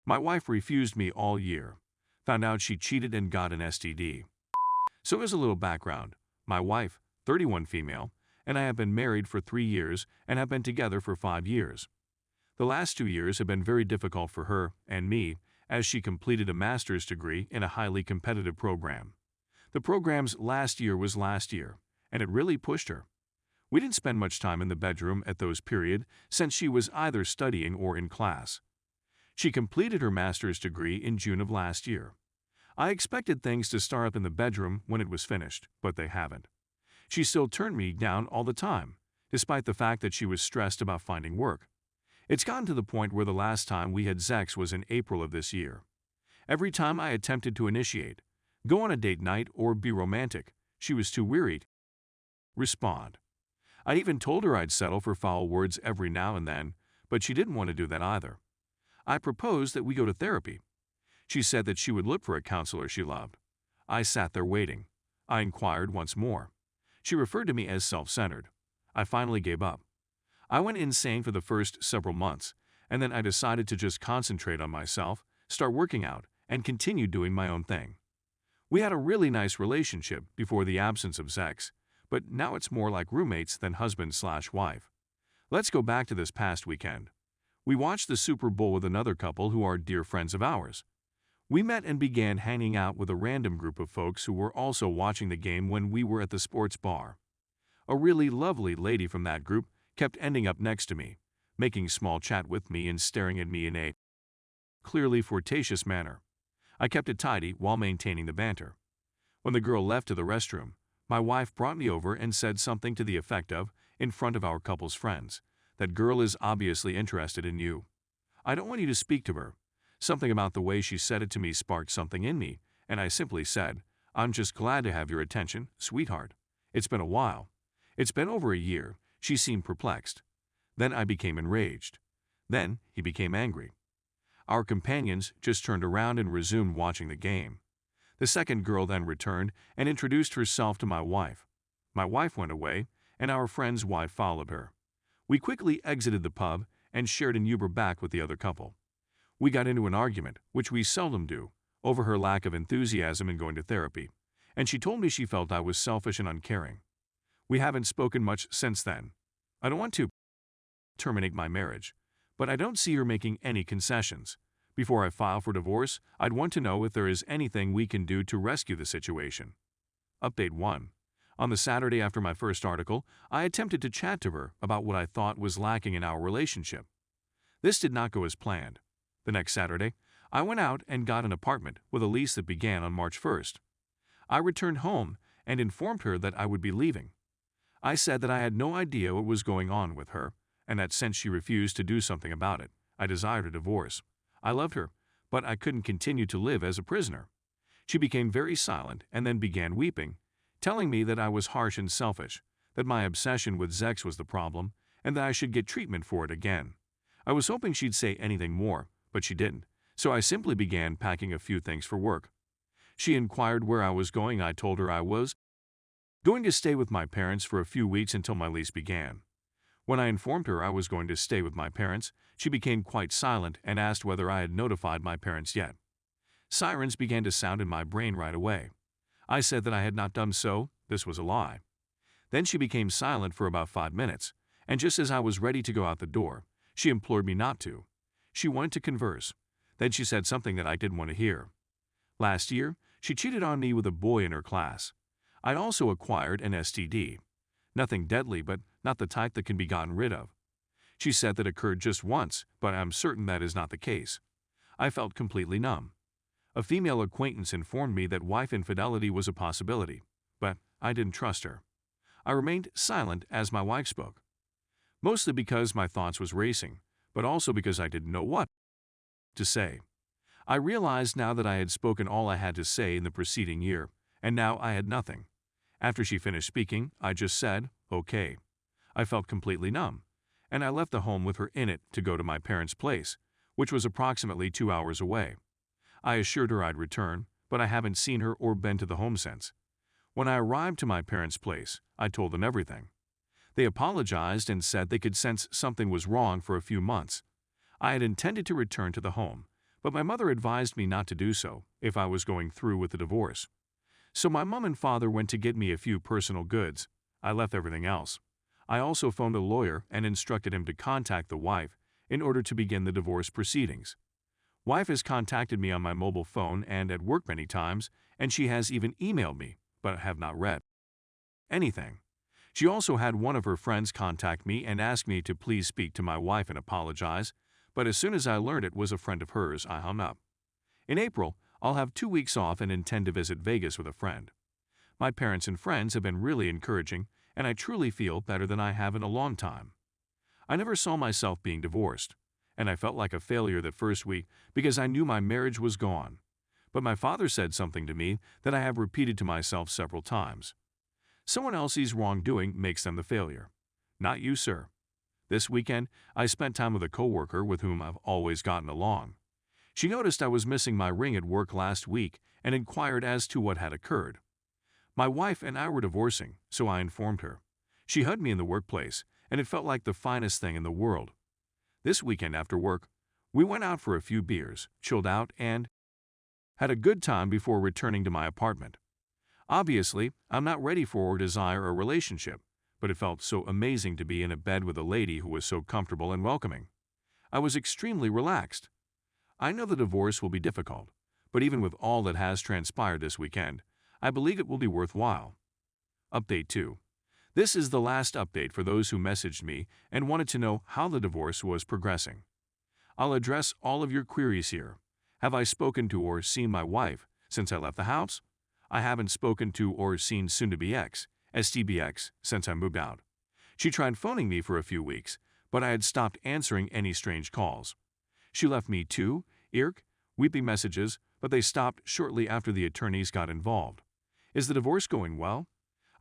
My wife refused me all year. Found out she cheated and got an STD. So as a little background, my wife, 31 female, and I have been married for 3 years and have been together for 5 years. The last 2 years have been very difficult for her and me as she completed a master's degree in a highly competitive program. The program's last year was last year, and it really pushed her. We didn't spend much time in the bedroom at those periods since she was either studying or in class. She completed her master's degree in June of last year. I expected things to start up in the bedroom when it was finished, but they haven't. She still turned me down all the time, despite the fact that she was stressed about finding work. It's gotten to the point where the last time we had sex was in April of this year. Every time I attempted to initiate, go on a date night or be romantic, she was too weary to respond. I even told her I'd settle for foul words every now and then, but she didn't want to do that either. I proposed that we go to therapy. She said that she would look for a counselor she loved. I sat there waiting. I inquired once more. She referred to me as self-centered. I finally gave up. I went insane for the first several months, and then I decided to just concentrate on myself, start working out, and continue doing my own thing. We had a really nice relationship before the absence of sex, but now it's more like roommates than husband/wife. Let's go back to this past weekend. We watched the Super Bowl with another couple who are dear friends of ours. We met and began hanging out with a random group of folks who were also watching the game when we were at the sports bar. A really lovely lady from that group kept ending up next to me, making small chat with me and staring at me in a clearly flirtatious manner. I kept it tidy while maintaining the banter. When the girl left to the restroom, my wife brought me over and said something to the effect of, in front of our couple's friends, "That girl is obviously interested in you. I don't want you to speak to her." Something about the way she said it to me sparked something in me, and I simply said, "I'm just glad to have your attention, sweetheart. It's been a while." It's been over a year. She seemed perplexed. Then I became enraged. Then he became angry. Our companions just turned around and resumed watching the game. The second girl then returned and introduced herself to my wife. My wife went away, and our friend's wife followed her. We quickly exited the pub and shared an Uber back with the other couple. We got into an argument, which we seldom do, over her lack of enthusiasm in going to therapy, and she told me she felt I was selfish and uncaring. We haven't spoken much since then. I don't want to terminate my marriage, but I don't see her making any concessions. Before I file for divorce, I'd want to know if there is anything we can do to rescue the situation. Update 1. On the Saturday after my first article, I attempted to chat to her about what I thought was lacking in our relationship. This did not go as planned. The next Saturday, I went out and got an apartment with a lease that began on March 1st. I returned home and informed her that I would be leaving. I said that I had no idea what was going on with her, and that since she refused to do something about it, I desired a divorce. I loved her, but I couldn't continue to live as a prisoner. She became very silent and then began weeping, telling me that I was harsh and selfish, that my obsession with sex was the problem, and that I should get treatment for it again. I was hoping she'd say anything more, but she didn't, so I simply began packing a few things for work. She inquired where I was going. I told her I was going to stay with my parents for a few weeks until my lease began. When I informed her I was going to stay with my parents, she became quite silent and asked whether I had notified my parents yet. Sirens began to sound in my brain right away. I said that I had not done so. This was a lie. Then she became silent for about 5 minutes, and just as I was ready to go out the door, she implored me not to. She wanted to converse. Then she said something that I didn't want to hear. Last year, she cheated on me with a boy in her class. I'd also acquired an STD. Nothing deadly, but not the type that can be gotten rid of. She said that occurred just once, but I'm certain that is not the case. I felt completely numb. A female acquaintance informed me that wife infidelity was a possibility, but I didn't trust her. I remained silent as my wife spoke. Mostly because my thoughts was racing, but also because I didn't know what to say. I realized now that I had spoken all I had to say in the preceding year, and now I had nothing. After she finished speaking, I just said, "Okay." I felt completely numb, and I left the home with her in it to go to my parents' place, which was approximately 2 hours away. I assured her I'd return, but I haven't seen her or been to the home since. When I arrived to my parents' place, I told them everything. They apologized and said they could sense something was wrong for a few months. I had intended to return to the home, but my mother advised me not to do so if I was going through with the divorce. So my mom and father went to get me a few personal goods. I left everything else. I also phoned a lawyer and instructed him to contact the wife in order to begin the divorce proceedings. Wife has contacted me on my mobile phone and at work many times, and she has even emailed me, but I have not read anything. She also had one of her friends contact me and ask me to please speak to my wife and apologize, but as soon as I learned it was a friend of hers, I hung up. In April, I'll have 2 weeks off and intend to visit Vegas with a friend. My parents and friends have been really encouraging, and I truly feel better than I have in a long time. I never saw myself being divorced, and I felt like a failure that first week because I knew my marriage was gone. But my father said something to me that I have repeated to myself several times. Someone else's wrongdoing makes them the failure. Not you, sir. This weekend, I spent time with a coworker with whom I've always gotten along. She noticed I was missing my ring at work last week and inquired as to what had occurred. My wife and I were divorcing, so I informed her. She hugged me in the workplace, and it felt like the finest thing in the world. This weekend after work, we went out for a few beers, chilled out, and had a good time before returning to my apartment. Obviously, I'm not ready for or desire a relationship, but it felt so amazing to be in a bed with a lady who was so comfortable and welcoming. I was extremely relaxed. I know the divorce will be difficult, but even with all that has transpired this weekend, I believe it will be worthwhile. Update 2. This is the last update for those who messaged me and wanted to know how the divorce was progressing. I'll address all of your queries here. Have I spoken to or seen my wife since I left the house? I haven't spoken to or seen soon-to-be ex, STBX, since I moved out. She tried phoning me for a few weeks, but I had stopped answering any strange calls. She left me 2 weepy messages, but they stopped shortly after the attorneys got involved. Is the divorce going well?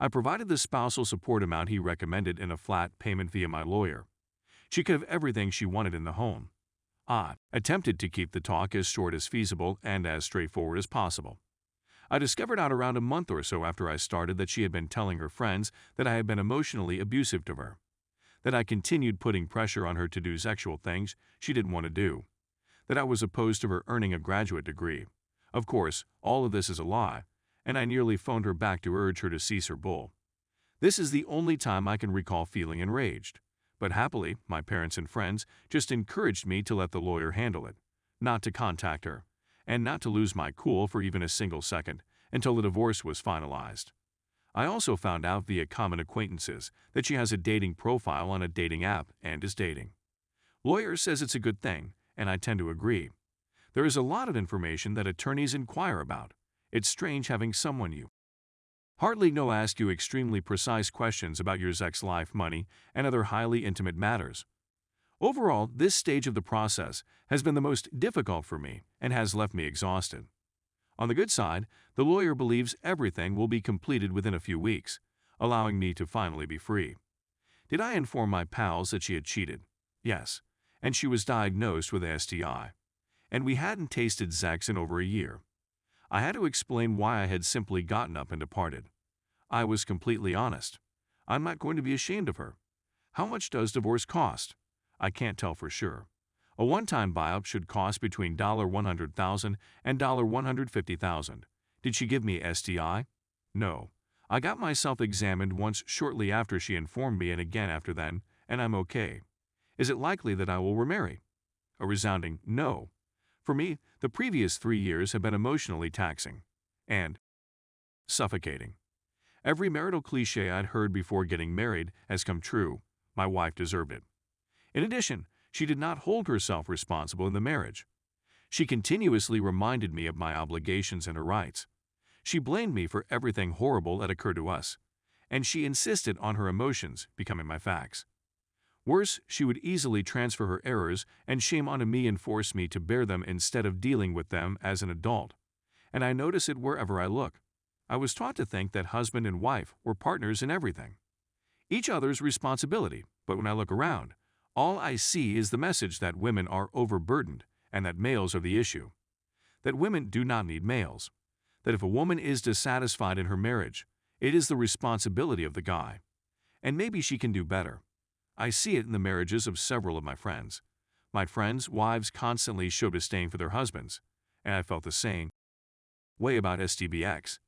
I provided the spousal support amount he recommended in a flat payment via my lawyer. She could have everything she wanted in the home. I attempted to keep the talk as short as feasible and as straightforward as possible. I discovered out around a month or so after I started that she had been telling her friends that I had been emotionally abusive to her, that I continued putting pressure on her to do sexual things she didn't want to do, that I was opposed to her earning a graduate degree. Of course, all of this is a lie, and I nearly phoned her back to urge her to cease her bull. This is the only time I can recall feeling enraged, but happily, my parents and friends just encouraged me to let the lawyer handle it, not to contact her, and not to lose my cool for even a single second until the divorce was finalized. I also found out via common acquaintances that she has a dating profile on a dating app and is dating. Lawyer says it's a good thing, and I tend to agree. There is a lot of information that attorneys inquire about. It's strange having someone you hardly know ask you extremely precise questions about your sex life, money, and other highly intimate matters. Overall, this stage of the process has been the most difficult for me and has left me exhausted. On the good side, the lawyer believes everything will be completed within a few weeks, allowing me to finally be free. Did I inform my pals that she had cheated? Yes, and she was diagnosed with a STI. And we hadn't tasted sex in over a year. I had to explain why I had simply gotten up and departed. I was completely honest. I'm not going to be ashamed of her. How much does divorce cost? I can't tell for sure. A one-time buyout should cost between $100,000 and $150,000. Did she give me STI? No. I got myself examined once shortly after she informed me and again after then, and I'm okay. Is it likely that I will remarry? A resounding no. For me, the previous 3 years have been emotionally taxing and suffocating. Every marital cliche I'd heard before getting married has come true. My wife deserved it. In addition, she did not hold herself responsible in the marriage. She continuously reminded me of my obligations and her rights. She blamed me for everything horrible that occurred to us, and she insisted on her emotions becoming my facts. Worse, she would easily transfer her errors and shame onto me and force me to bear them instead of dealing with them as an adult. And I notice it wherever I look. I was taught to think that husband and wife were partners in everything, each other's responsibility, but when I look around, all I see is the message that women are overburdened and that males are the issue. That women do not need males. That if a woman is dissatisfied in her marriage, it is the responsibility of the guy. And maybe she can do better. I see it in the marriages of several of my friends. My friends' wives constantly showed disdain for their husbands, and I felt the same way about STBX.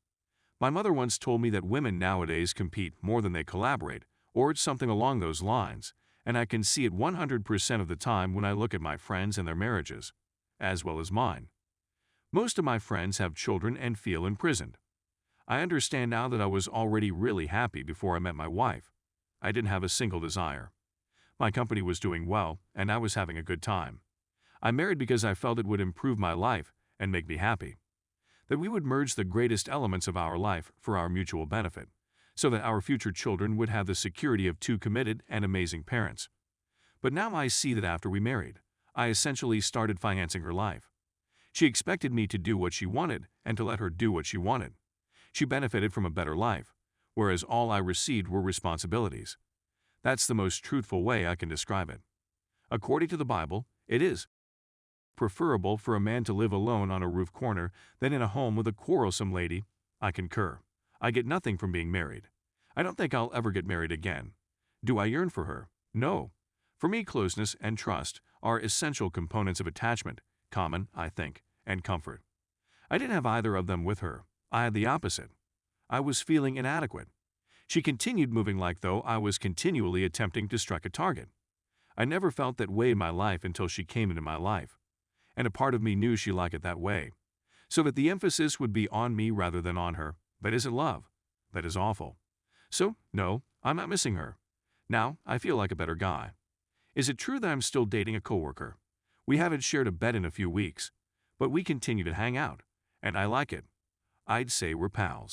My mother once told me that women nowadays compete more than they collaborate, or it's something along those lines, and I can see it 100% of the time when I look at my friends and their marriages, as well as mine. Most of my friends have children and feel imprisoned. I understand now that I was already really happy before I met my wife. I didn't have a single desire. My company was doing well, and I was having a good time. I married because I felt it would improve my life and make me happy. That we would merge the greatest elements of our life for our mutual benefit, so that our future children would have the security of two committed and amazing parents. But now I see that after we married, I essentially started financing her life. She expected me to do what she wanted and to let her do what she wanted. She benefited from a better life, whereas all I received were responsibilities. That's the most truthful way I can describe it. According to the Bible, it is preferable for a man to live alone on a roof corner than in a home with a quarrelsome lady. I concur. I get nothing from being married. I don't think I'll ever get married again. Do I yearn for her? No. For me, closeness and trust are essential components of attachment, common, I think, and comfort. I didn't have either of them with her. I had the opposite. I was feeling inadequate. She continued moving like though I was continually attempting to strike a target. I never felt that way in my life until she came into my life. And a part of me knew she liked it that way, so that the emphasis would be on me rather than on her. But is it love? That is awful. So, no, I'm not missing her. Now, I feel like a better guy. Is it true that I'm still dating a coworker? We haven't shared a bed in a few weeks, but we continue to hang out, and I like it. I'd say we're pals.